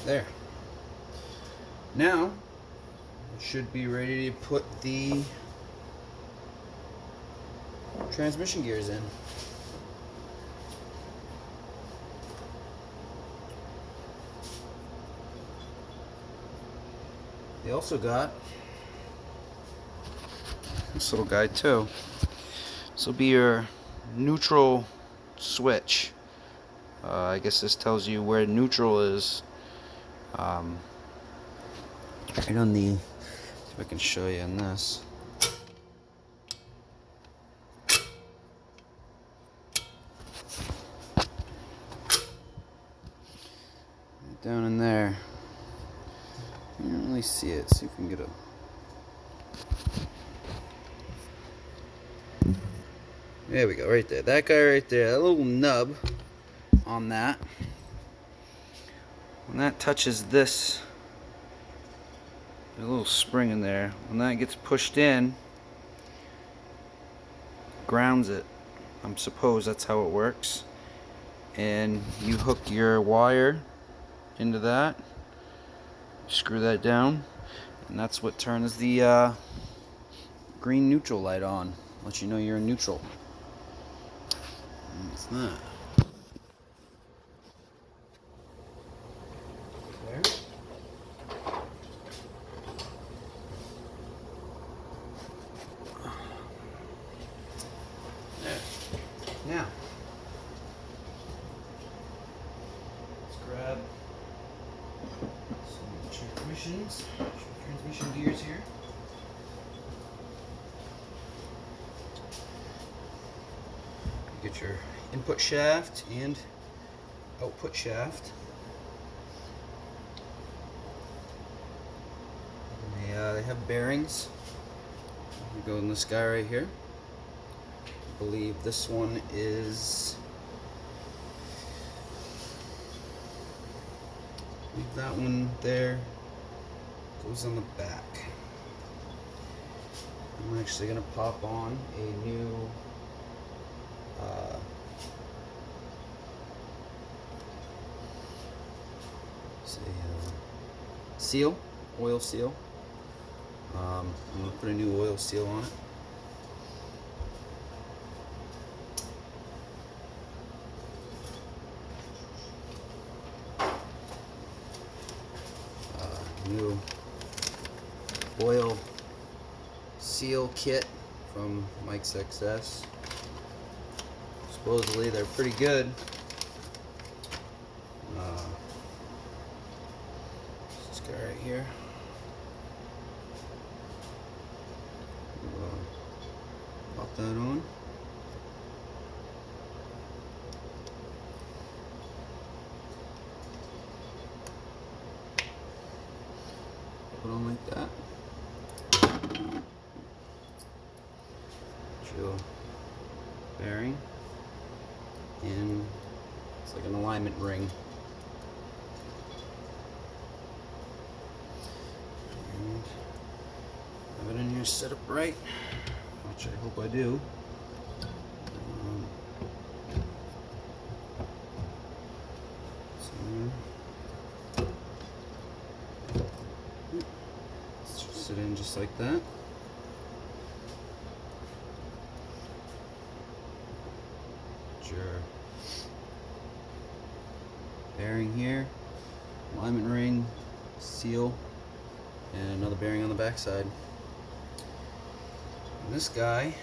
There. Now, it should be ready to put the transmission gears in. They also got this little guy too. This will be your neutral switch. I guess this tells you where neutral is. Right on the, see if I can show you in this. Down in there. You don't really see it. See if we can get a. There we go, right there. That guy right there, that little nub on that. When that touches this, there's a little spring in there. When that gets pushed in, grounds it. I suppose that's how it works. And you hook your wire into that, screw that down, and that's what turns the green neutral light on. Let you know you're in neutral. And it's that. There. There. Now, let's grab some transmission gears here. Get your input shaft and output shaft. And they have bearings. We go in this guy right here. I believe this one is. Leave that one there. Goes on the back. I'm actually gonna pop on a new. Seal, oil seal. I'm going to put a new oil seal on it. New oil seal kit from xs650. Supposedly they're pretty good. This guy right here. Pop that on. Put on like that. Drill bearing. And it's like an alignment ring. And have it in here set up right, which I hope I do. Sit in just like that. Your bearing here, alignment ring, seal, and another bearing on the back side. And this guy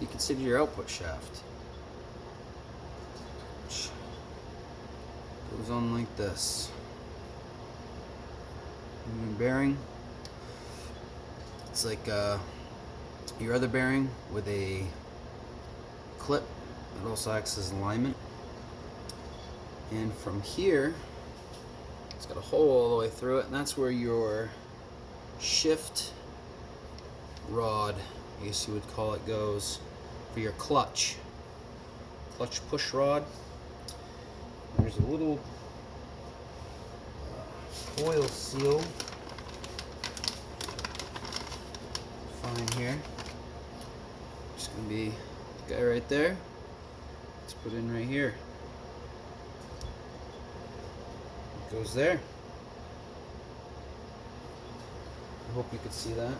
you consider your output shaft, which goes on like this. And your bearing, it's like your other bearing with a clip. It also acts as alignment. And from here, it's got a hole all the way through it, and that's where your shift rod, I guess you would call it, goes for your clutch push rod. There's a little oil seal find here. It's gonna be the guy right there. It's put in right here. It goes there. I hope you could see that.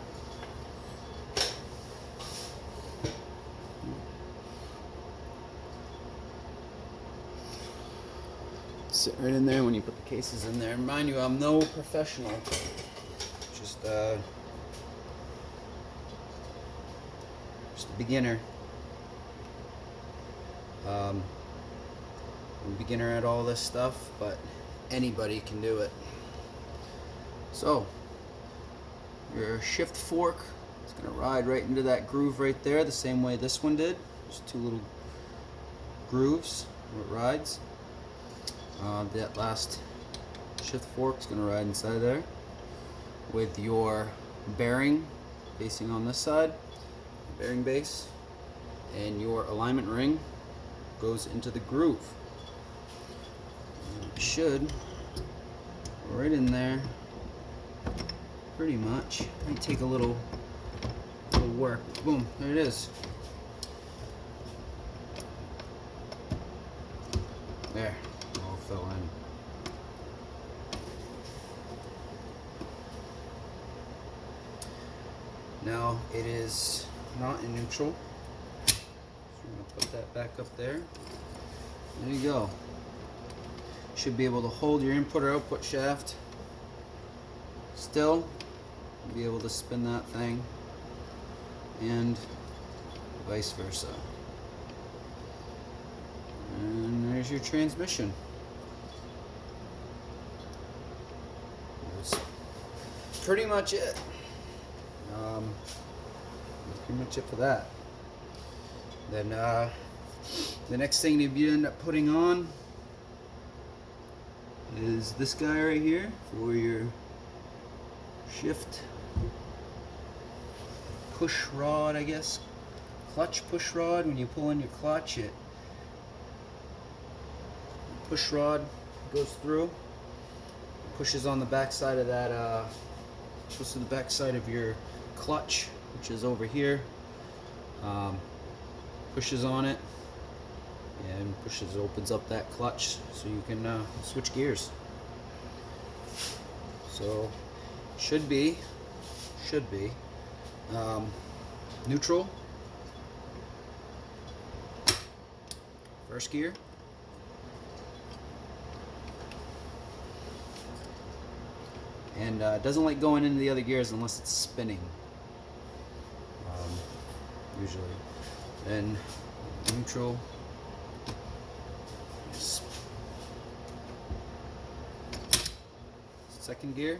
Sit right in there when you put the cases in there. Mind you, I'm no professional. Just a beginner. I'm a beginner at all this stuff, but anybody can do it. So, your shift fork is going to ride right into that groove right there, the same way this one did. Just two little grooves where it rides. That last shift fork is going to ride inside there with your bearing facing on this side, bearing base, and your alignment ring goes into the groove. And it should go right in there pretty much. Might take a little work. Boom, there it is. There, all fell in. Now it is not in neutral, so I'm going to put that back up there. There you go. Should be able to hold your input or output shaft still, be able to spin that thing, and vice versa. And there's your transmission. That's pretty much it. That's pretty much it for that. Then the next thing you end up putting on is this guy right here for your shift push rod, I guess. Clutch push rod. When you pull in your clutch, it push rod goes through, pushes on the back side of that, goes to the back side of your clutch, which is over here. Pushes on it and opens up that clutch so you can switch gears. So should be neutral, first gear, and it doesn't like going into the other gears unless it's spinning, usually. Then neutral, second gear,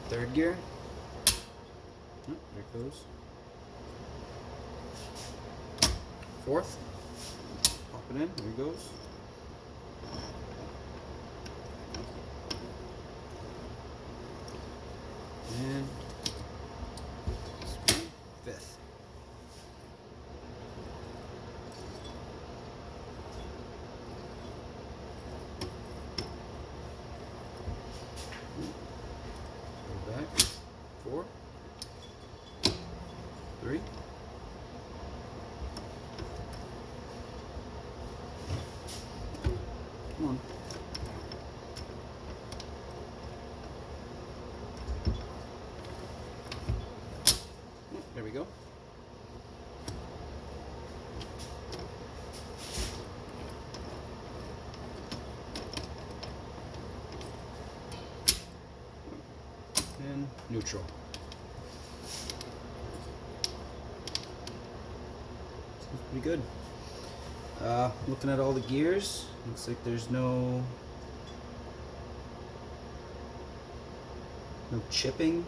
third gear, oh, there it goes, fourth, pop it in, there it goes, and fifth. Go back. 4, 3, come on. There we go. And neutral. Seems pretty good. Looking at all the gears, looks like there's no chipping,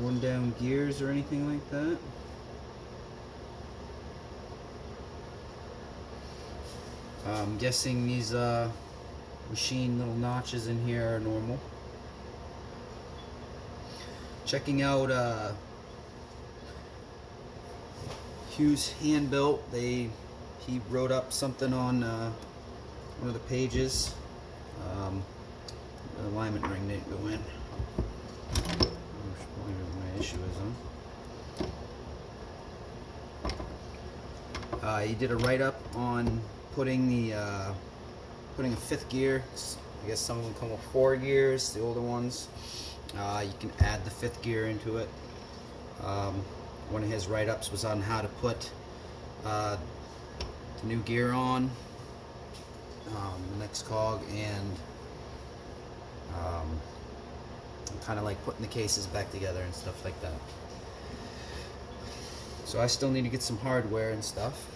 worn down gears or anything like that. I'm guessing these machine little notches in here are normal. Checking out Hugh's hand built. He wrote up something on one of the pages. The alignment ring didn't go in. issue is he did a write-up on putting a fifth gear. I guess some of them come with 4 gears, the older ones. You can add the 5th gear into it. One of his write-ups was on how to put the new gear on, the next cog, and kind of like putting the cases back together and stuff like that. So I still need to get some hardware and stuff,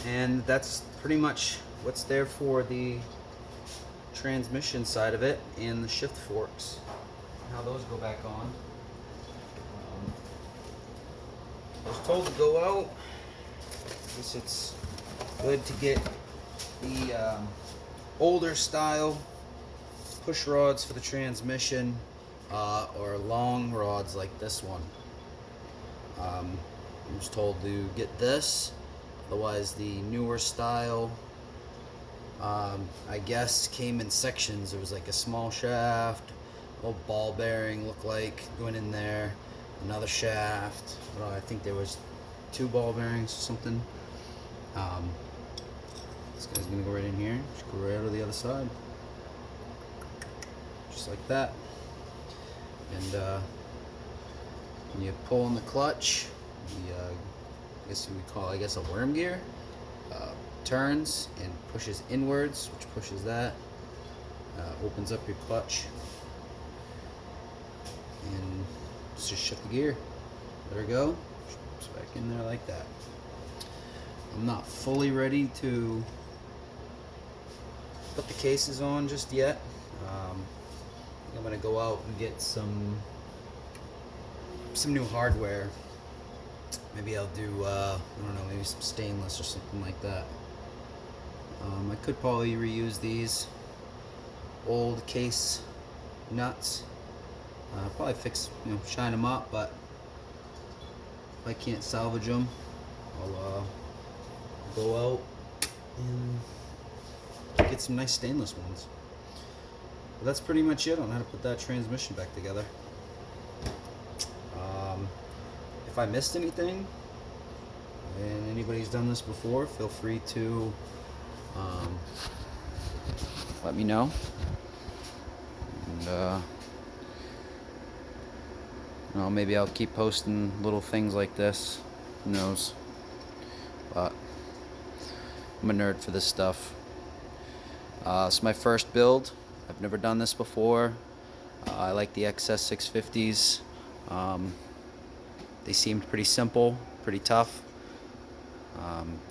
and that's pretty much what's there for the transmission side of it and the shift forks, how those go back on. I was told to go out. I guess it's good to get the older style push rods for the transmission, or long rods like this one. I was told to get this, otherwise the newer style, I guess, came in sections. There was like a small shaft, a little ball bearing looked like going in there, another shaft. I think there was 2 ball bearings or something. This guy's gonna go right in here, just go right out of the other side, just like that. And when you pull on the clutch, the I guess you would call, I guess, a worm gear, turns and pushes inwards, which pushes that, opens up your clutch, and just shift the gear. Let her go. It's back in there like that. I'm not fully ready to put the cases on just yet. I'm gonna go out and get some new hardware. Maybe I'll do I don't know, maybe some stainless or something like that. I could probably reuse these old case nuts. Probably fix, shine them up, but if I can't salvage them, I'll go out and get some nice stainless ones. But that's pretty much it on how to put that transmission back together. If I missed anything and anybody's done this before, feel free to let me know. And maybe I'll keep posting little things like this. Who knows? But I'm a nerd for this stuff. It's my first build. I've never done this before. I like the xs650s. They seemed pretty simple, pretty tough.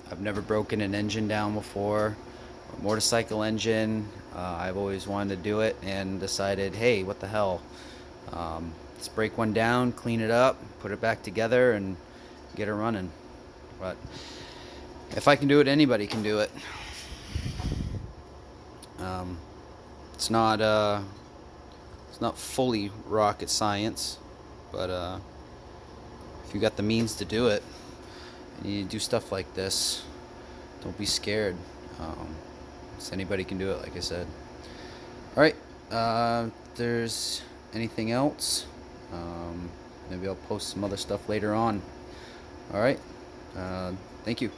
I've never broken an engine down before, a motorcycle engine. I've always wanted to do it and decided, hey, what the hell? Let's break one down, clean it up, put it back together, and get it running. But if I can do it, anybody can do it. It's not fully rocket science, but if you got the means to do it, and you do stuff like this, don't be scared. Anybody can do it, like I said. All right. If there's anything else, maybe I'll post some other stuff later on. All right. Thank you.